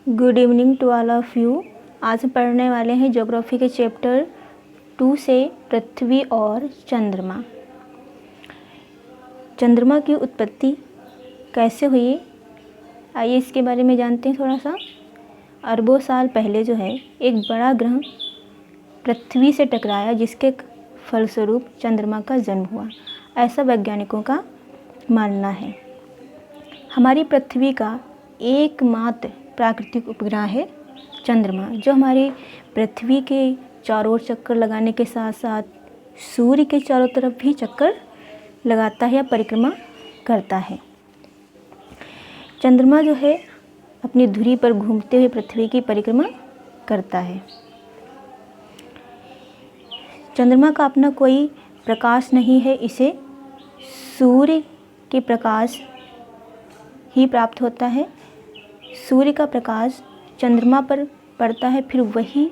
Good evening to all of you. आज हम पढ़ने वाले हैं ज्योग्राफी के चैप्टर 2 से पृथ्वी और चंद्रमा। चंद्रमा की उत्पत्ति कैसे हुई, आइए इसके बारे में जानते हैं थोड़ा सा। अरबों साल पहले जो है एक बड़ा ग्रह पृथ्वी से टकराया, जिसके फलस्वरूप चंद्रमा का जन्म हुआ, ऐसा वैज्ञानिकों का मानना है। हमारी पृथ्वी का एकमात्र प्राकृतिक उपग्रह है चंद्रमा, जो हमारी पृथ्वी के चारों ओर चक्कर लगाने के साथ साथ सूर्य के चारों तरफ भी चक्कर लगाता है या परिक्रमा करता है। चंद्रमा जो है अपनी धुरी पर घूमते हुए पृथ्वी की परिक्रमा करता है। चंद्रमा का अपना कोई प्रकाश नहीं है, इसे सूर्य के प्रकाश ही प्राप्त होता है। सूर्य का प्रकाश चंद्रमा पर पड़ता है, फिर वही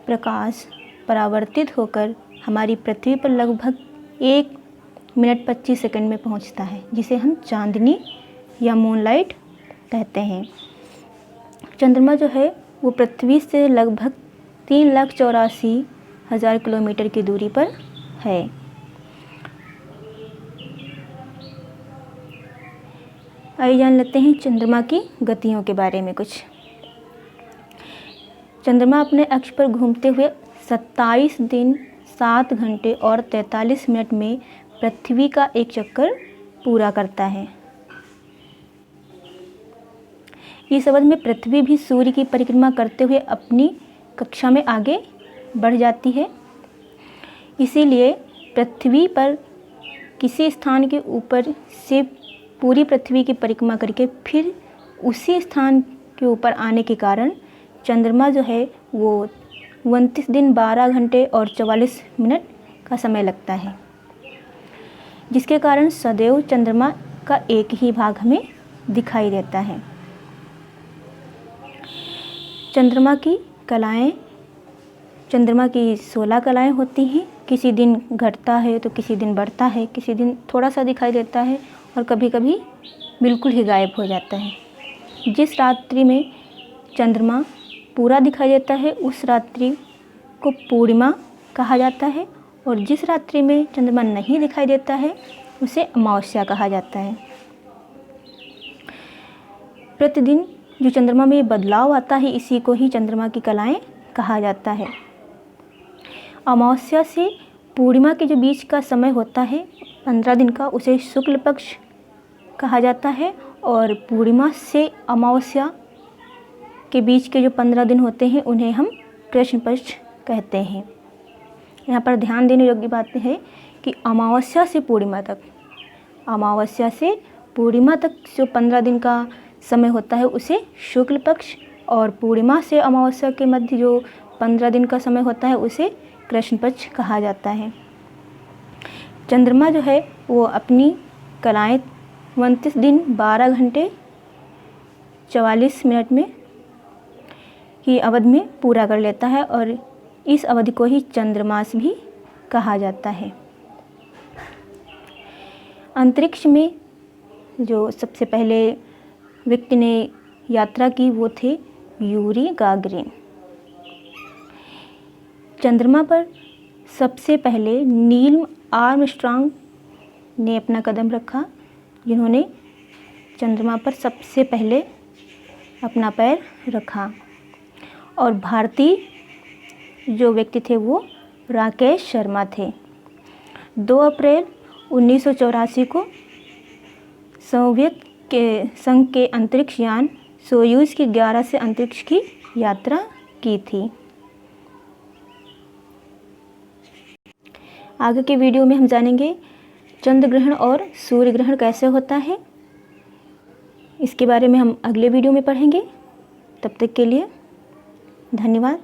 प्रकाश परावर्तित होकर हमारी पृथ्वी पर लगभग 1 मिनट 25 सेकंड में पहुंचता है, जिसे हम चांदनी या मूनलाइट कहते हैं। चंद्रमा जो है वो पृथ्वी से लगभग 3,84,000 किलोमीटर की दूरी पर है। आइए जान लेते हैं चंद्रमा की गतियों के बारे में कुछ। चंद्रमा अपने अक्ष पर घूमते हुए 27 दिन 7 घंटे और 43 मिनट में पृथ्वी का एक चक्कर पूरा करता है। इस अवधि में पृथ्वी भी सूर्य की परिक्रमा करते हुए अपनी कक्षा में आगे बढ़ जाती है। इसीलिए पृथ्वी पर किसी स्थान के ऊपर से पूरी पृथ्वी की परिक्रमा करके फिर उसी स्थान के ऊपर आने के कारण चंद्रमा जो है वो 29 दिन 12 घंटे और 44 मिनट का समय लगता है, जिसके कारण सदैव चंद्रमा का एक ही भाग हमें दिखाई देता है। चंद्रमा की कलाएं, चंद्रमा की 16 कलाएं होती हैं। किसी दिन घटता है तो किसी दिन बढ़ता है, किसी दिन थोड़ा सा दिखाई देता है और कभी कभी बिल्कुल ही गायब हो जाता है। जिस रात्रि में चंद्रमा पूरा दिखाई देता है उस रात्रि को पूर्णिमा कहा जाता है, और जिस रात्रि में चंद्रमा नहीं दिखाई देता है उसे अमावस्या कहा जाता है। प्रतिदिन जो चंद्रमा में बदलाव आता है, इसी को ही चंद्रमा की कलाएं कहा जाता है। अमावस्या से पूर्णिमा के जो बीच का समय होता है 15 दिन का, उसे शुक्ल पक्ष कहा जाता है, और पूर्णिमा से अमावस्या के बीच के जो 15 दिन होते हैं उन्हें हम कृष्ण पक्ष कहते हैं। यहाँ पर ध्यान देने योग्य बात है कि अमावस्या से पूर्णिमा तक जो 15 दिन का समय होता है उसे शुक्ल पक्ष, और पूर्णिमा से अमावस्या के मध्य जो 15 दिन का समय होता है उसे कृष्ण पक्ष कहा जाता है। चंद्रमा जो है वो अपनी कलाएं 29 दिन 12 घंटे 44 मिनट में की अवधि में पूरा कर लेता है, और इस अवधि को ही चंद्रमास भी कहा जाता है। अंतरिक्ष में जो सबसे पहले व्यक्ति ने यात्रा की वो थे यूरी गागरिन। चंद्रमा पर सबसे पहले नील आर्मस्ट्रांग ने अपना कदम रखा, जिन्होंने चंद्रमा पर सबसे पहले अपना पैर रखा, और भारतीय जो व्यक्ति थे वो राकेश शर्मा थे। 2 अप्रैल 1984 को सोवियत के संघ के अंतरिक्ष यान सोयूज की 11 से अंतरिक्ष की यात्रा की थी। आगे के वीडियो में हम जानेंगे चंद्र ग्रहण और सूर्य ग्रहण कैसे होता है। इसके बारे में हम अगले वीडियो में पढ़ेंगे। तब तक के लिए धन्यवाद।